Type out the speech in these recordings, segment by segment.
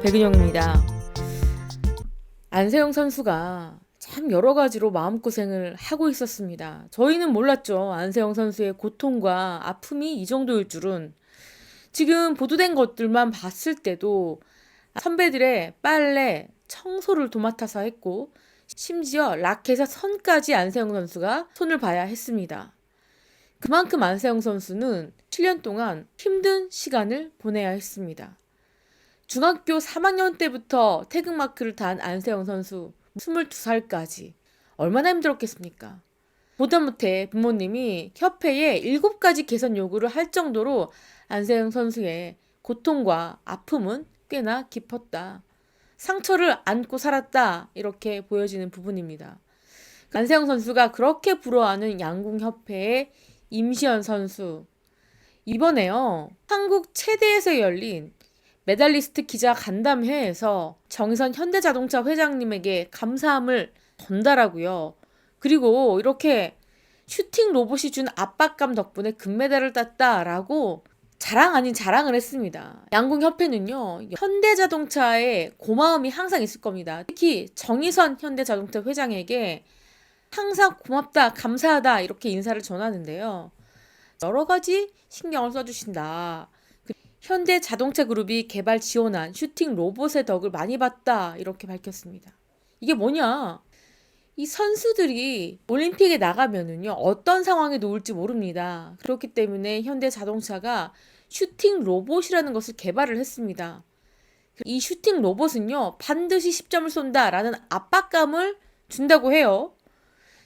백은영입니다. 안세영 선수가 참 여러 가지로 마음고생을 하고 있었습니다. 저희는 몰랐죠. 안세영 선수의 고통과 아픔이 이 정도일 줄은. 지금 보도된 것들만 봤을 때도 선배들의 빨래, 청소를 도맡아서 했고 심지어 라켓의 선까지 안세영 선수가 손을 봐야 했습니다. 그만큼 안세영 선수는 7년 동안 힘든 시간을 보내야 했습니다. 중학교 3학년 때부터 태극마크를 단 안세영 선수 22살까지 얼마나 힘들었겠습니까? 보다 못해 부모님이 협회에 7가지 개선 요구를 할 정도로 안세영 선수의 고통과 아픔은 꽤나 깊었다. 상처를 안고 살았다. 이렇게 보여지는 부분입니다. 안세영 선수가 그렇게 부러워하는 양궁협회의 임시연 선수. 이번에요. 한국 체대에서 열린 메달리스트 기자 간담회에서 정의선 현대자동차 회장님에게 감사함을 전달하고요. 그리고 이렇게 슈팅 로봇이 준 압박감 덕분에 금메달을 땄다라고 자랑 아닌 자랑을 했습니다. 양궁협회는요, 현대자동차에 고마움이 항상 있을 겁니다. 특히 정의선 현대자동차 회장에게 항상 고맙다, 감사하다 이렇게 인사를 전하는데요. 여러 가지 신경을 써주신다. 현대자동차그룹이 개발 지원한 슈팅 로봇의 덕을 많이 봤다 이렇게 밝혔습니다. 이게 뭐냐? 이 선수들이 올림픽에 나가면은요 어떤 상황에 놓을지 모릅니다. 그렇기 때문에 현대자동차가 슈팅 로봇이라는 것을 개발을 했습니다. 이 슈팅 로봇은요 반드시 10점을 쏜다라는 압박감을 준다고 해요.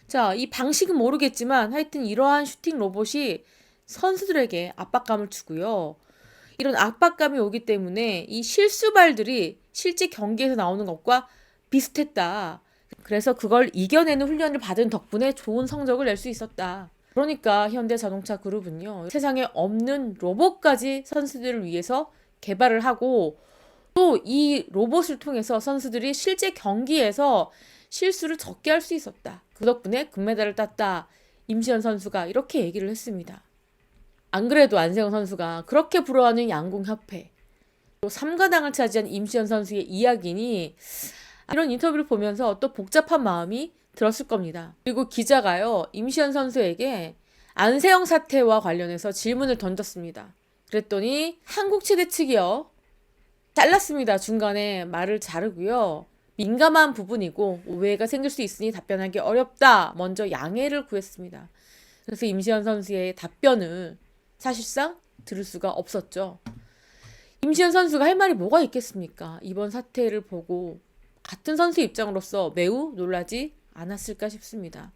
자, 이 방식은 모르겠지만 하여튼 이러한 슈팅 로봇이 선수들에게 압박감을 주고요. 이런 압박감이 오기 때문에 이 실수발들이 실제 경기에서 나오는 것과 비슷했다. 그래서 그걸 이겨내는 훈련을 받은 덕분에 좋은 성적을 낼 수 있었다. 그러니까 현대자동차 그룹은요. 세상에 없는 로봇까지 선수들을 위해서 개발을 하고 또 이 로봇을 통해서 선수들이 실제 경기에서 실수를 적게 할 수 있었다. 그 덕분에 금메달을 땄다. 임시연 선수가 이렇게 얘기를 했습니다. 안 그래도 안세영 선수가 그렇게 부러워하는 양궁협회 또 3관왕을 차지한 임시연 선수의 이야기니 이런 인터뷰를 보면서 또 복잡한 마음이 들었을 겁니다. 그리고 기자가요 임시연 선수에게 안세영 사태와 관련해서 질문을 던졌습니다. 그랬더니 한국체대 측이요 잘랐습니다. 중간에 말을 자르고요. 민감한 부분이고 오해가 생길 수 있으니 답변하기 어렵다. 먼저 양해를 구했습니다. 그래서 임시연 선수의 답변을 사실상 들을 수가 없었죠. 임시연 선수가 할 말이 뭐가 있겠습니까? 이번 사태를 보고 같은 선수 입장으로서 매우 놀라지 않았을까 싶습니다.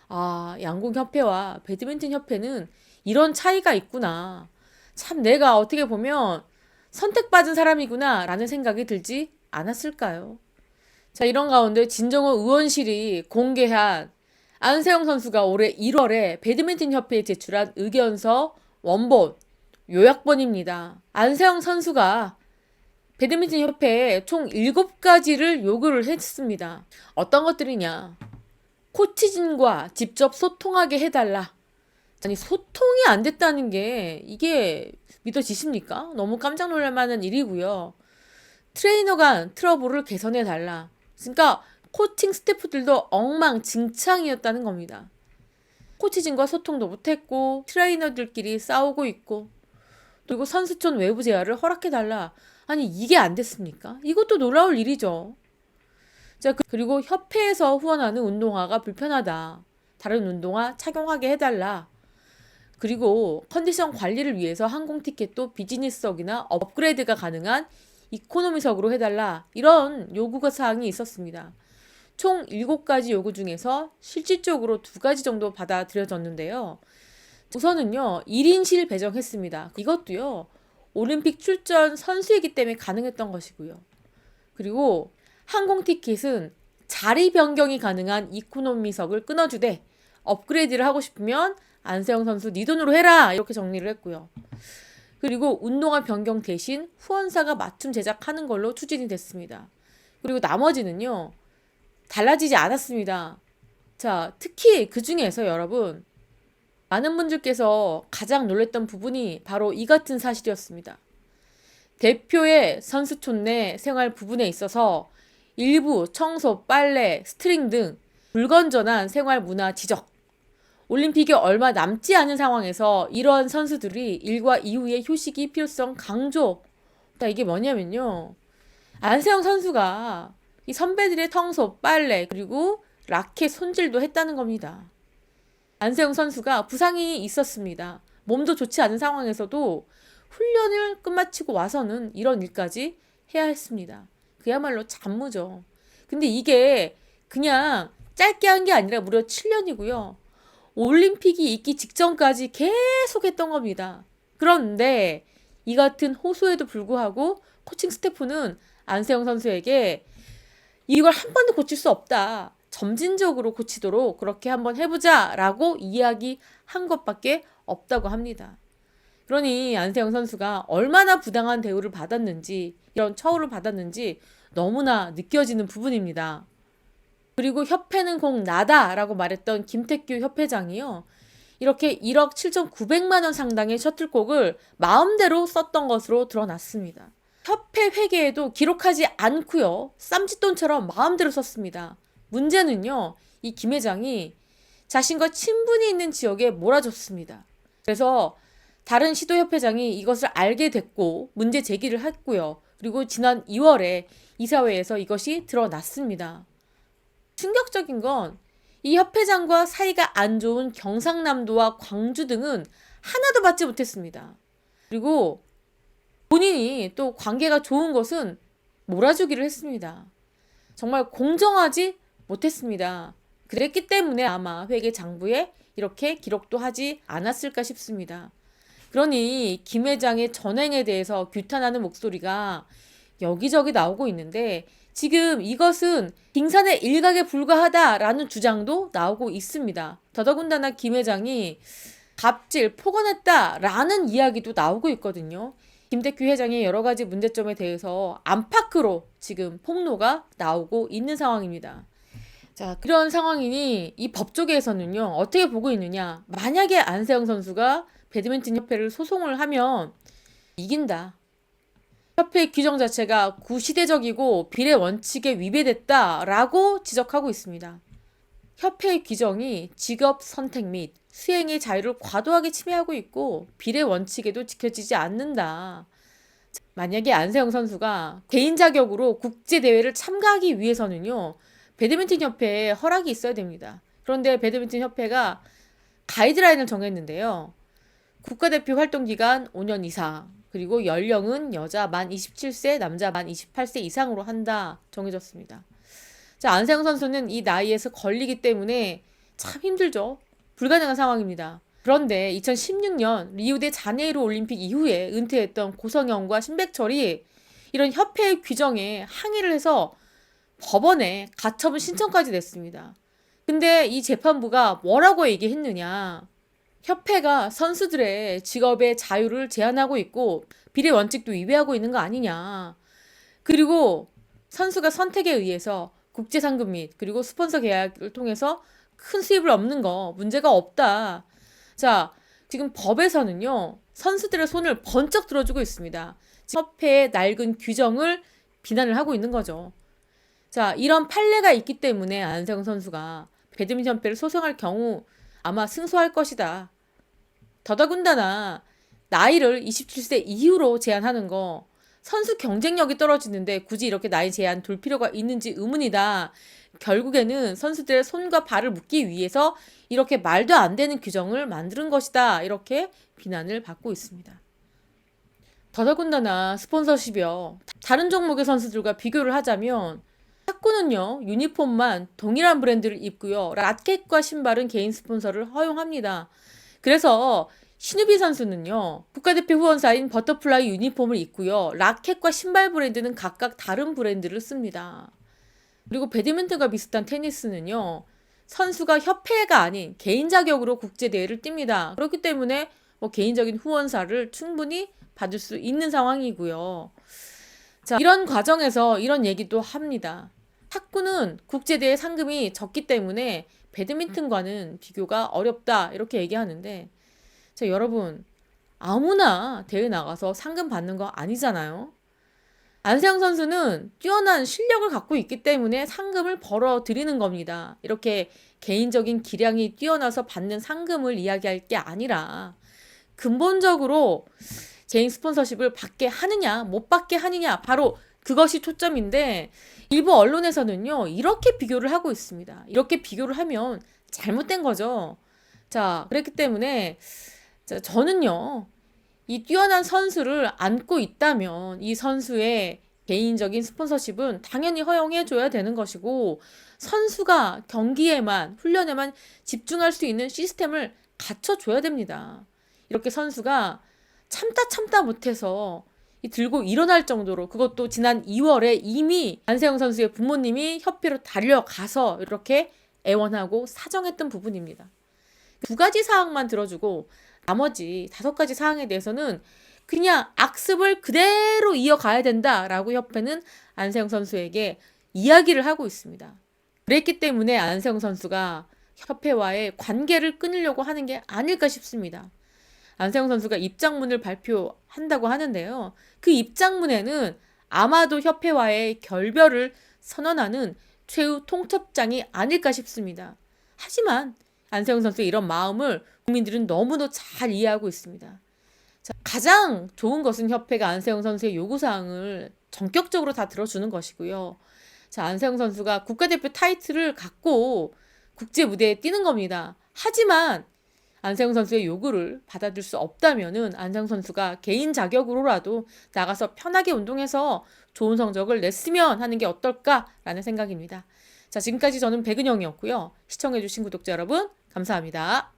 아, 양궁협회와 배드민턴협회는 이런 차이가 있구나. 참 내가 어떻게 보면 선택받은 사람이구나 라는 생각이 들지 않았을까요? 자, 이런 가운데 진정호 의원실이 공개한 안세영 선수가 올해 1월에 배드민턴협회에 제출한 의견서 원본, 요약본입니다. 안세영 선수가 배드민턴협회에 총 7가지를 요구를 했습니다. 어떤 것들이냐? 코치진과 직접 소통하게 해달라. 아니, 소통이 안 됐다는 게 이게 믿어지십니까? 너무 깜짝 놀랄 만한 일이고요. 트레이너 간 트러블을 개선해달라. 그러니까 코칭 스태프들도 엉망진창이었다는 겁니다. 코치진과 소통도 못했고 트레이너들끼리 싸우고 있고 그리고 선수촌 외부 제어를 허락해달라. 아니 이게 안 됐습니까? 이것도 놀라울 일이죠. 자, 그리고 협회에서 후원하는 운동화가 불편하다. 다른 운동화 착용하게 해달라. 그리고 컨디션 관리를 위해서 항공 티켓도 비즈니스석이나 업그레이드가 가능한 이코노미석으로 해달라. 이런 요구가 사항이 있었습니다. 총 7가지 요구 중에서 실질적으로 2가지 정도 받아들여졌는데요. 우선은요, 1인실 배정했습니다. 이것도요, 올림픽 출전 선수이기 때문에 가능했던 것이고요. 그리고 항공 티켓은 자리 변경이 가능한 이코노미석을 끊어주되 업그레이드를 하고 싶으면 안세영 선수 네 돈으로 해라 이렇게 정리를 했고요. 그리고 운동화 변경 대신 후원사가 맞춤 제작하는 걸로 추진이 됐습니다. 그리고 나머지는요. 달라지지 않았습니다. 자, 특히 그 중에서 여러분 많은 분들께서 가장 놀랬던 부분이 바로 이 같은 사실이었습니다. 대표의 선수촌 내 생활 부분에 있어서 일부 청소, 빨래, 스트링 등 불건전한 생활 문화 지적. 올림픽이 얼마 남지 않은 상황에서 이러한 선수들이 일과 이후의 휴식이 필요성 강조. 이게 뭐냐면요. 안세영 선수가 이 선배들의 청소, 빨래, 그리고 라켓 손질도 했다는 겁니다. 안세영 선수가 부상이 있었습니다. 몸도 좋지 않은 상황에서도 훈련을 끝마치고 와서는 이런 일까지 해야 했습니다. 그야말로 잡무죠. 근데 이게 그냥 짧게 한 게 아니라 무려 7년이고요. 올림픽이 있기 직전까지 계속 했던 겁니다. 그런데 이 같은 호소에도 불구하고 코칭 스태프는 안세영 선수에게 이걸 한 번도 고칠 수 없다. 점진적으로 고치도록 그렇게 한번 해보자 라고 이야기한 것밖에 없다고 합니다. 그러니 안세영 선수가 얼마나 부당한 대우를 받았는지, 이런 처우를 받았는지 너무나 느껴지는 부분입니다. 그리고 협회는 공 나다라고 말했던 김태규 협회장이요. 이렇게 1억 7,900만 원 상당의 셔틀콕을 마음대로 썼던 것으로 드러났습니다. 협회 회계에도 기록하지 않고요. 쌈짓돈처럼 마음대로 썼습니다. 문제는요. 이 김 회장이 자신과 친분이 있는 지역에 몰아줬습니다. 그래서 다른 시도협회장이 이것을 알게 됐고 문제 제기를 했고요. 그리고 지난 2월에 이사회에서 이것이 드러났습니다. 충격적인 건 이 협회장과 사이가 안 좋은 경상남도와 광주 등은 하나도 받지 못했습니다. 그리고 본인이 또 관계가 좋은 것은 몰아주기를 했습니다. 정말 공정하지 못했습니다. 그랬기 때문에 아마 회계 장부에 이렇게 기록도 하지 않았을까 싶습니다. 그러니 김 회장의 전행에 대해서 규탄하는 목소리가 여기저기 나오고 있는데 지금 이것은 빙산의 일각에 불과하다라는 주장도 나오고 있습니다. 더더군다나 김 회장이 갑질, 폭언했다라는 이야기도 나오고 있거든요. 김태규 회장의 여러 가지 문제점에 대해서 안팎으로 지금 폭로가 나오고 있는 상황입니다. 자, 그런 상황이니 이 법조계에서는요, 어떻게 보고 있느냐. 만약에 안세영 선수가 배드민턴 협회를 소송을 하면 이긴다. 협회 규정 자체가 구시대적이고 비례 원칙에 위배됐다라고 지적하고 있습니다. 협회의 규정이 직업 선택 및 수행의 자유를 과도하게 침해하고 있고 비례 원칙에도 지켜지지 않는다. 만약에 안세영 선수가 개인 자격으로 국제대회를 참가하기 위해서는요. 배드민턴 협회에 허락이 있어야 됩니다. 그런데 배드민턴 협회가 가이드라인을 정했는데요. 국가대표 활동기간 5년 이상, 그리고 연령은 여자 만 27세, 남자 만 28세 이상으로 한다 정해졌습니다. 자, 안세영 선수는 이 나이에서 걸리기 때문에 참 힘들죠. 불가능한 상황입니다. 그런데 2016년 리우데 자네이루 올림픽 이후에 은퇴했던 고성영과 신백철이 이런 협회의 규정에 항의를 해서 법원에 가처분 신청까지 냈습니다. 근데 이 재판부가 뭐라고 얘기했느냐. 협회가 선수들의 직업의 자유를 제한하고 있고 비례 원칙도 위배하고 있는 거 아니냐. 그리고 선수가 선택에 의해서 국제상금 및 그리고 스폰서 계약을 통해서 큰 수입을 얻는 거 문제가 없다. 자, 지금 법에서는요. 선수들의 손을 번쩍 들어주고 있습니다. 협회의 낡은 규정을 비난을 하고 있는 거죠. 자, 이런 판례가 있기 때문에 안세영 선수가 배드민턴 협회를 소송할 경우 아마 승소할 것이다. 더더군다나 나이를 27세 이후로 제한하는 거 선수 경쟁력이 떨어지는데 굳이 이렇게 나이 제한 둘 필요가 있는지 의문이다. 결국에는 선수들의 손과 발을 묶기 위해서 이렇게 말도 안 되는 규정을 만드는 것이다. 이렇게 비난을 받고 있습니다. 더더군다나 스폰서십이요. 다른 종목의 선수들과 비교를 하자면 탁구는요. 유니폼만 동일한 브랜드를 입고요. 라켓과 신발은 개인 스폰서를 허용합니다. 그래서 신유빈 선수는요. 국가대표 후원사인 버터플라이 유니폼을 입고요. 라켓과 신발 브랜드는 각각 다른 브랜드를 씁니다. 그리고 배드민턴과 비슷한 테니스는요. 선수가 협회가 아닌 개인 자격으로 국제대회를 띱니다. 그렇기 때문에 개인적인 후원사를 충분히 받을 수 있는 상황이고요. 자, 이런 과정에서 이런 얘기도 합니다. 탁구는 국제대회 상금이 적기 때문에 배드민턴과는 비교가 어렵다 이렇게 얘기하는데 자, 여러분 아무나 대회 나가서 상금 받는 거 아니잖아요. 안세영 선수는 뛰어난 실력을 갖고 있기 때문에 상금을 벌어들이는 겁니다. 이렇게 개인적인 기량이 뛰어나서 받는 상금을 이야기할 게 아니라 근본적으로 개인 스폰서십을 받게 하느냐, 못 받게 하느냐, 바로 그것이 초점인데 일부 언론에서는요, 이렇게 비교를 하고 있습니다. 이렇게 비교를 하면 잘못된 거죠. 자, 그렇기 때문에 저는요, 이 뛰어난 선수를 안고 있다면 이 선수의 개인적인 스폰서십은 당연히 허용해줘야 되는 것이고 선수가 경기에만, 훈련에만 집중할 수 있는 시스템을 갖춰줘야 됩니다. 이렇게 선수가 참다 못해서 들고 일어날 정도로, 그것도 지난 2월에 이미 안세영 선수의 부모님이 협회로 달려가서 이렇게 애원하고 사정했던 부분입니다. 두 가지 사항만 들어주고 나머지 5가지 사항에 대해서는 그냥 악습을 그대로 이어가야 된다라고 협회는 안세영 선수에게 이야기를 하고 있습니다. 그랬기 때문에 안세영 선수가 협회와의 관계를 끊으려고 하는 게 아닐까 싶습니다. 안세영 선수가 입장문을 발표한다고 하는데요. 그 입장문에는 아마도 협회와의 결별을 선언하는 최후 통첩장이 아닐까 싶습니다. 하지만 안세영 선수의 이런 마음을 국민들은 너무도 잘 이해하고 있습니다. 자, 가장 좋은 것은 협회가 안세영 선수의 요구사항을 전격적으로 다 들어주는 것이고요. 자, 안세영 선수가 국가대표 타이틀을 갖고 국제 무대에 뛰는 겁니다. 하지만 안세영 선수의 요구를 받아들일 수 없다면은 안세영 선수가 개인 자격으로라도 나가서 편하게 운동해서 좋은 성적을 냈으면 하는 게 어떨까라는 생각입니다. 자, 지금까지 저는 백은영이었고요. 시청해주신 구독자 여러분, 감사합니다.